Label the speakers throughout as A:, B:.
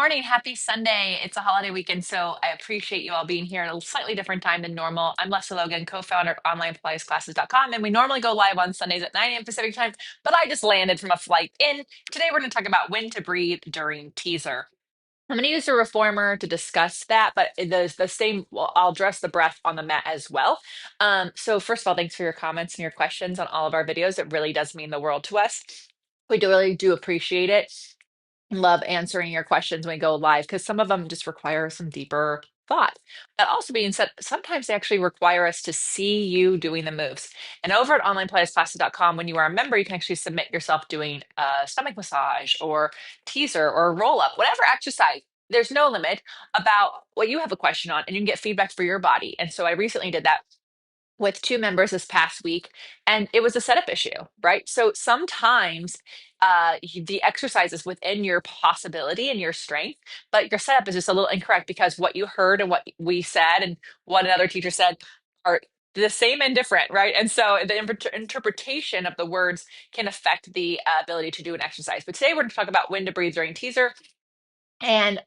A: morning. Happy Sunday. It's a holiday weekend, so I appreciate you all being here at a slightly different time than normal. I'm Lesley Logan, co-founder of OnlinePilatesClasses.com, and we normally go live on Sundays at 9 a.m. Pacific time, but I just landed from a flight in. Today, we're going to talk about when to breathe during teaser. I'm going to use a reformer to discuss that, but the same, well, I'll address the breath on the mat as well. So first of all, thanks for your comments and your questions on all of our videos. It really does mean the world to us. We really do appreciate it. Love answering your questions when we go live because some of them just require some deeper thought. That also being said, sometimes they actually require us to see you doing the moves. And over at onlinepilatesclasses.com, when you are a member, you can actually submit yourself doing a stomach massage or teaser or roll up, whatever exercise. There's no limit about what you have a question on, and you can get feedback for your body. And so I recently did that with two members this past week, and it was a setup issue, right? So sometimes the exercise is within your possibility and your strength, but your setup is just a little incorrect because what you heard and what we said and what another teacher said are the same and different, right? And so the interpretation of the words can affect the ability to do an exercise. But today we're going to talk about when to breathe during teaser. And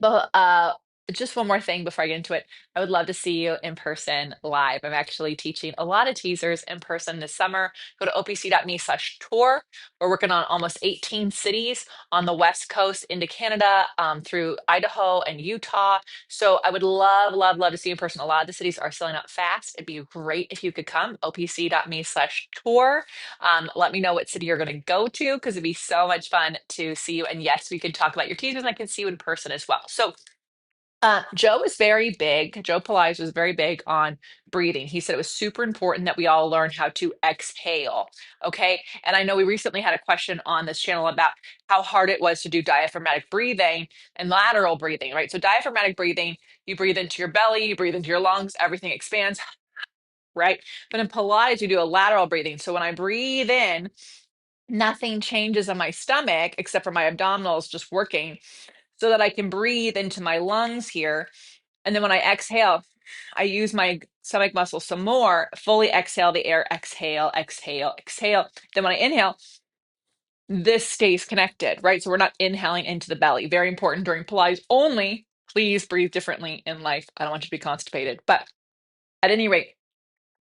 A: just one more thing before I get into it, I would love to see you in person live. I'm actually teaching a lot of teasers in person this summer. Go to opc.me/tour. We're working on almost 18 cities on the West Coast into Canada, through Idaho and Utah. So I would love, love, love to see you in person. A lot of the cities are selling out fast. It'd be great if you could come, opc.me/tour. Let me know what city you're going to go to because it'd be so much fun to see you. And yes, we can talk about your teasers and I can see you in person as well. So Joe is very big. Joe Pilates was very big on breathing. He said it was super important that we all learn how to exhale. Okay. And I know we recently had a question on this channel about how hard it was to do diaphragmatic breathing and lateral breathing, right? So, diaphragmatic breathing, you breathe into your belly, you breathe into your lungs, everything expands, right? But in Pilates, you do a lateral breathing. So, when I breathe in, nothing changes in my stomach except for my abdominals just working so that I can breathe into my lungs here. And then when I exhale, I use my stomach muscles some more, fully exhale the air, exhale, exhale, exhale. Then when I inhale, this stays connected, right? So we're not inhaling into the belly. Very important during Pilates only. Please breathe differently in life. I don't want you to be constipated. But at any rate,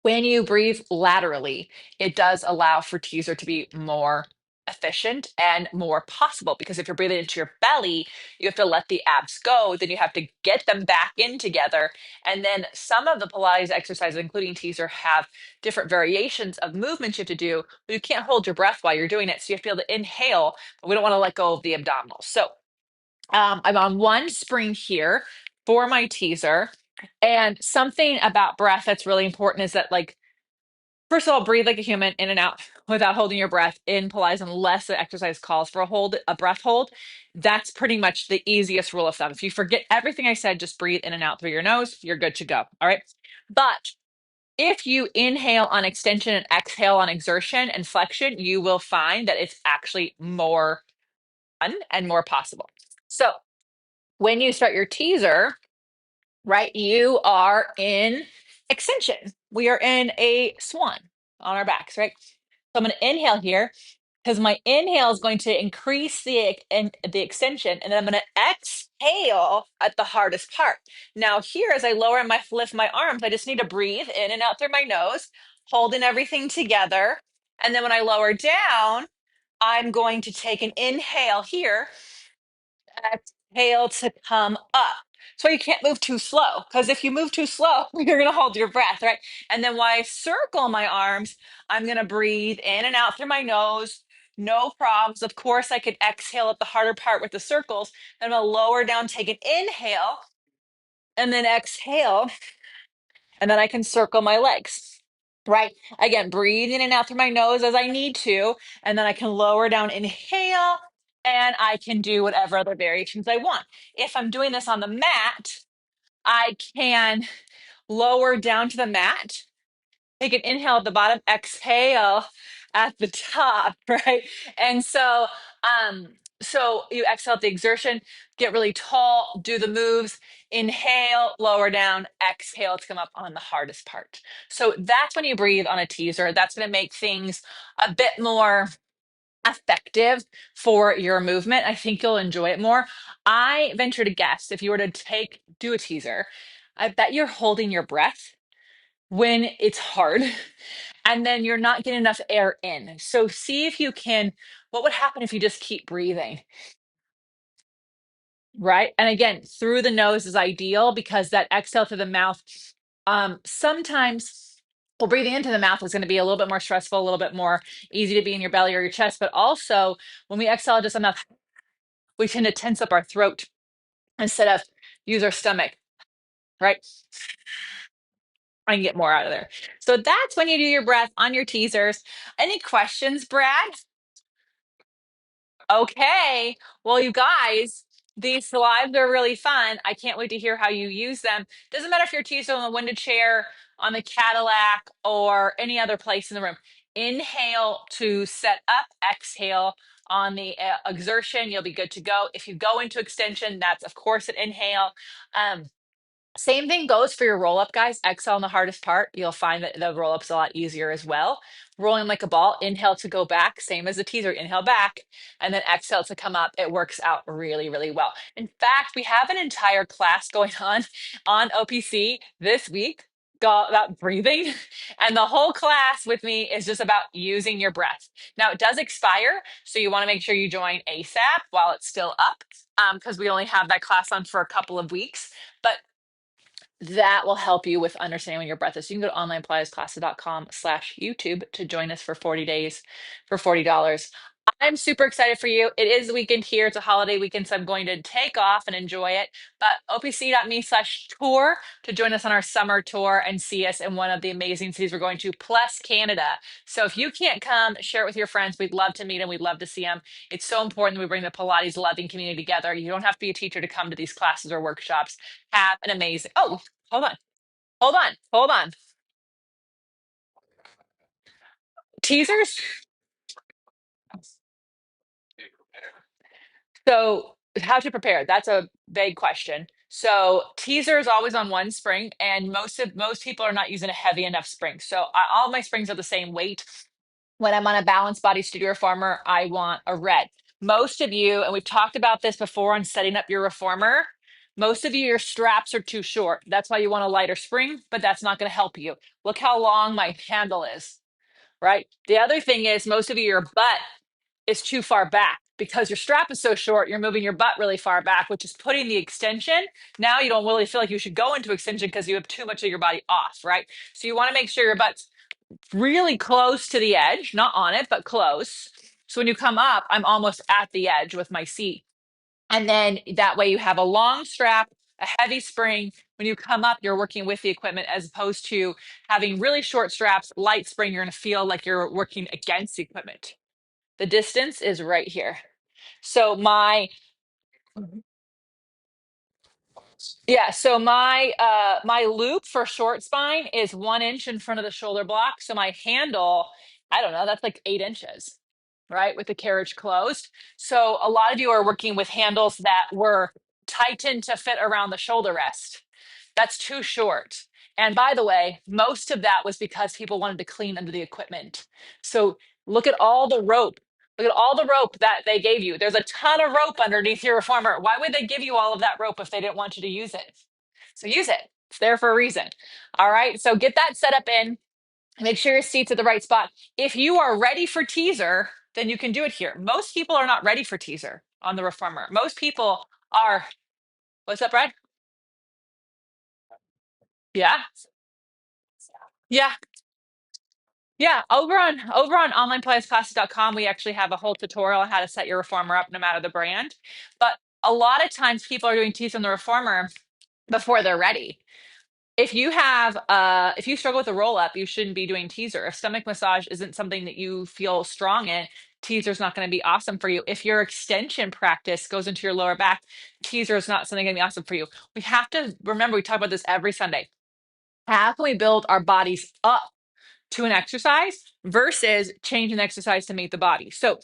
A: when you breathe laterally, it does allow for teaser to be more efficient and more possible because if you're breathing into your belly, you have to let the abs go, then you have to get them back in together. And then some of the Pilates exercises, including teaser, have different variations of movements you have to do, but you can't hold your breath while you're doing it. So you have to be able to inhale, but we don't want to let go of the abdominals. So I'm on one spring here for my teaser. And something about breath that's really important is that, like, first of all, breathe like a human in and out without holding your breath in Pilates, unless the exercise calls for a breath hold. That's pretty much the easiest rule of thumb. If you forget everything I said, just breathe in and out through your nose, you're good to go. All right. But if you inhale on extension and exhale on exertion and flexion, you will find that it's actually more fun and more possible. So when you start your teaser, right, you are in extension. We are in a swan on our backs, right? So I'm going to inhale here because my inhale is going to increase the extension, and then I'm going to exhale at the hardest part. Now here, as I lift my arms, I just need to breathe in and out through my nose, holding everything together. And then when I lower down, I'm going to take an inhale here, exhale to come up. So you can't move too slow because if you move too slow, you're going to hold your breath, right? And then when I circle my arms, I'm going to breathe in and out through my nose. No problems. Of course, I could exhale at the harder part with the circles. Then I'm going to lower down, take an inhale, and then exhale. And then I can circle my legs, right? Again, breathe in and out through my nose as I need to. And then I can lower down, inhale, and I can do whatever other variations I want. If I'm doing this on the mat, I can lower down to the mat, take an inhale at the bottom, exhale at the top, right? And so you exhale at the exertion, get really tall, do the moves, inhale, lower down, exhale to come up on the hardest part. So that's when you breathe on a teaser. That's going to make things a bit more effective for your movement. I think you'll enjoy it more. I venture to guess if you were to do a teaser, I bet you're holding your breath when it's hard and then you're not getting enough air in. So see if you can, what would happen if you just keep breathing, right? And again, through the nose is ideal because that exhale through the mouth, sometimes well, breathing into the mouth is going to be a little bit more stressful, a little bit more easy to be in your belly or your chest. But also when we exhale just enough, we tend to tense up our throat instead of use our stomach, right? And get more out of there. So that's when you do your breath on your teasers. Any questions, Brad? Okay. Well, you guys, these slides are really fun. I can't wait to hear how you use them. Doesn't matter if you're teasing on the window chair, on the Cadillac, or any other place in the room. Inhale to set up, exhale on the exertion. You'll be good to go. If you go into extension, that's of course an inhale. Um, Same thing goes for your roll up, guys. Exhale on the hardest part. You'll find that the roll up's a lot easier as well. Rolling like a ball, inhale to go back, same as the teaser, inhale back, and then exhale to come up. It works out really, really well. In fact, we have an entire class going on OPC this week about breathing. And the whole class with me is just about using your breath. Now, it does expire, so you want to make sure you join ASAP while it's still up, because we only have that class on for a couple of weeks. But that will help you with understanding when your breath is. So you can go to onlinepilatesclasses.com/YouTube to join us for 40 days for $40. I'm super excited for you. It is the weekend here. It's a holiday weekend, so I'm going to take off and enjoy it. But opc.me/tour to join us on our summer tour and see us in one of the amazing cities we're going to, plus Canada. So if you can't come, share it with your friends. We'd love to meet them. We'd love to see them. It's so important that we bring the Pilates loving community together. You don't have to be a teacher to come to these classes or workshops. Have an amazing, oh, hold on, hold on, hold on. Teasers? So, how to prepare? That's a vague question. So, teaser is always on one spring, and most people are not using a heavy enough spring. So, all my springs are the same weight. When I'm on a balanced body studio reformer, I want a red. Most of you, and we've talked about this before on setting up your reformer, most of you, your straps are too short. That's why you want a lighter spring, but that's not going to help you. Look how long my handle is, right? The other thing is most of you, your butt is too far back because your strap is so short, you're moving your butt really far back, which is putting the extension. Now you don't really feel like you should go into extension because you have too much of your body off, right? So you want to make sure your butt's really close to the edge, not on it, but close. So when you come up, I'm almost at the edge with my seat. And then that way you have a long strap, a heavy spring. When you come up, you're working with the equipment as opposed to having really short straps, light spring. You're going to feel like you're working against the equipment. The distance is right here. So my loop for short spine is 1 inch in front of the shoulder block. So my handle, I don't know, that's like 8 inches, right? With the carriage closed. So a lot of you are working with handles that were tightened to fit around the shoulder rest. That's too short. And by the way, most of that was because people wanted to clean under the equipment. So look at all the rope. Look at all the rope that they gave you. There's a ton of rope underneath your reformer. Why would they give you all of that rope if they didn't want you to use it? So use it. It's there for a reason. All right. So get that set up in. Make sure your seat's at the right spot. If you are ready for teaser, then you can do it here. Most people are not ready for teaser on the reformer. Most people are. What's up, Brad? Yeah. Yeah. Yeah, over on onlinepilatesclasses.com, we actually have a whole tutorial on how to set your reformer up no matter the brand. But a lot of times people are doing teeth on the reformer before they're ready. If you struggle with a roll up, you shouldn't be doing teaser. If stomach massage isn't something that you feel strong in, teaser's not going to be awesome for you. If your extension practice goes into your lower back, teaser is not something going to be awesome for you. We have to remember, we talk about this every Sunday. How can we build our bodies up to an exercise versus changing the exercise to meet the body? So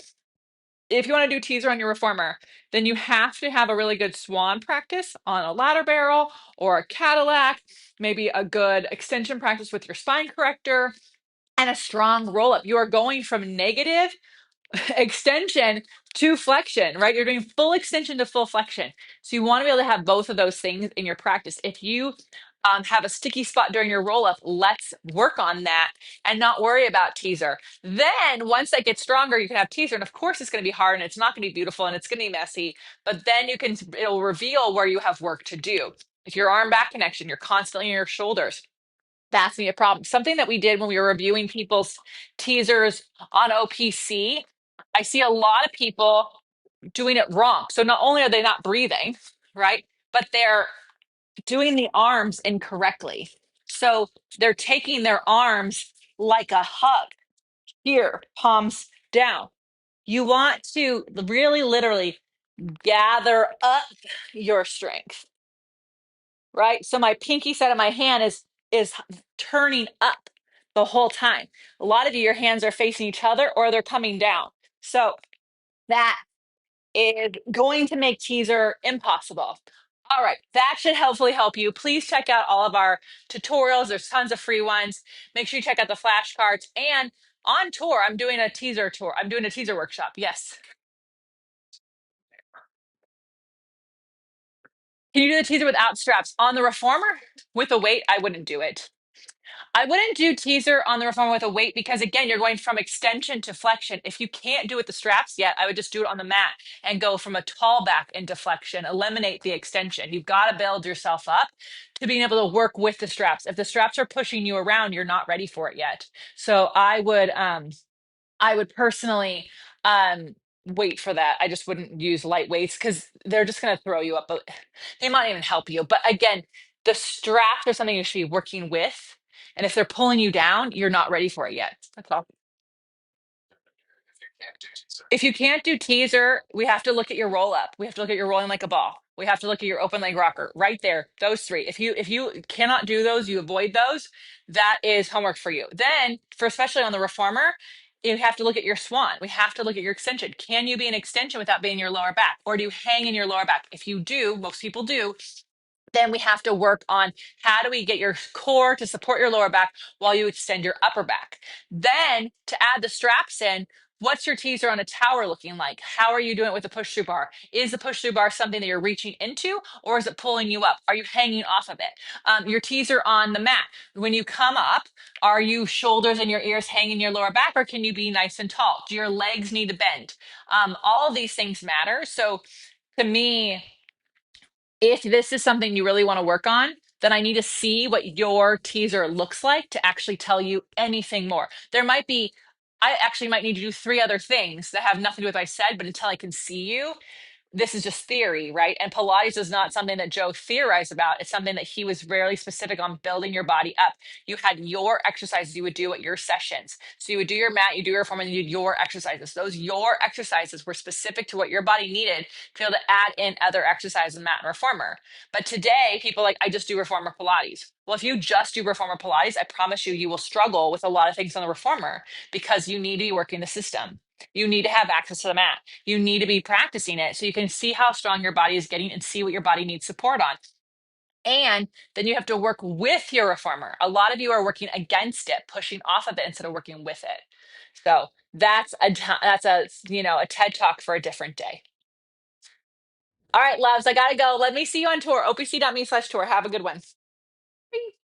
A: if you want to do teaser on your reformer, then you have to have a really good swan practice on a ladder barrel or a Cadillac, maybe a good extension practice with your spine corrector, and a strong roll up. You are going from negative extension to flexion, right? You're doing full extension to full flexion. So you want to be able to have both of those things in your practice. If you have a sticky spot during your roll up, let's work on that and not worry about teaser. Then once that gets stronger, you can have teaser. And of course, it's going to be hard and it's not going to be beautiful and it's going to be messy, but then it'll reveal where you have work to do. If your arm back connection, you're constantly in your shoulders, that's me a problem. Something that we did when we were reviewing people's teasers on OPC, I see a lot of people doing it wrong. So not only are they not breathing, right, but they're doing the arms incorrectly. So they're taking their arms like a hug here, palms down. You want to really literally gather up your strength, right? So my pinky side of my hand is turning up the whole time. A lot of you, your hands are facing each other or they're coming down. So that is going to make teaser impossible. All right, that should hopefully help you. Please check out all of our tutorials. There's tons of free ones. Make sure you check out the flashcards. And on tour, I'm doing a teaser tour. I'm doing a teaser workshop. Yes. Can you do the teaser without straps? On the reformer with a weight, I wouldn't do it. I wouldn't do teaser on the reformer with a weight because again, you're going from extension to flexion. If you can't do it with the straps yet, I would just do it on the mat and go from a tall back into flexion, eliminate the extension. You've got to build yourself up to being able to work with the straps. If the straps are pushing you around, you're not ready for it yet. So I would personally um wait for that. I just wouldn't use light weights because they're just going to throw you up. But they might even help you. But again, the straps are something you should be working with. And if they're pulling you down, you're not ready for it yet. That's all. If you can't do teaser, we have to look at your roll up. We have to look at your rolling like a ball. We have to look at your open leg rocker right there. Those three. If you cannot do those, you avoid those. That is homework for you. Then for especially on the reformer, you have to look at your swan. We have to look at your extension. Can you be an extension without being your lower back? Or do you hang in your lower back? If you do, most people do, then we have to work on how do we get your core to support your lower back while you extend your upper back. Then to add the straps in, what's your teaser on a tower looking like? How are you doing it with the push through bar? Is the push through bar something that you're reaching into or is it pulling you up? Are you hanging off of it? Your teaser on the mat, when you come up, are you shoulders and your ears hanging your lower back or can you be nice and tall? Do your legs need to bend? All of these things matter. So to me, if this is something you really want to work on, then I need to see what your teaser looks like to actually tell you anything more. I actually might need to do three other things that have nothing to do with what I said, but until I can see you, this is just theory, right? And Pilates is not something that Joe theorized about. It's something that he was rarely specific on building your body up. You had your exercises you would do at your sessions. So you would do your mat, you do your form, and you do your exercises. Those your exercises were specific to what your body needed to be able to add in other exercises in mat and reformer. But today, people are like, I just do reformer Pilates. Well, if you just do reformer Pilates, I promise you, you will struggle with a lot of things on the reformer because you need to be working the system. You need to have access to the mat. You need to be practicing it so you can see how strong your body is getting and see what your body needs support on. And then you have to work with your reformer. A lot of you are working against it, pushing off of it instead of working with it. So that's a TED talk for a different day. All right, loves, I gotta go. Let me see you on tour. opc.me/tour. Have a good one. Bye.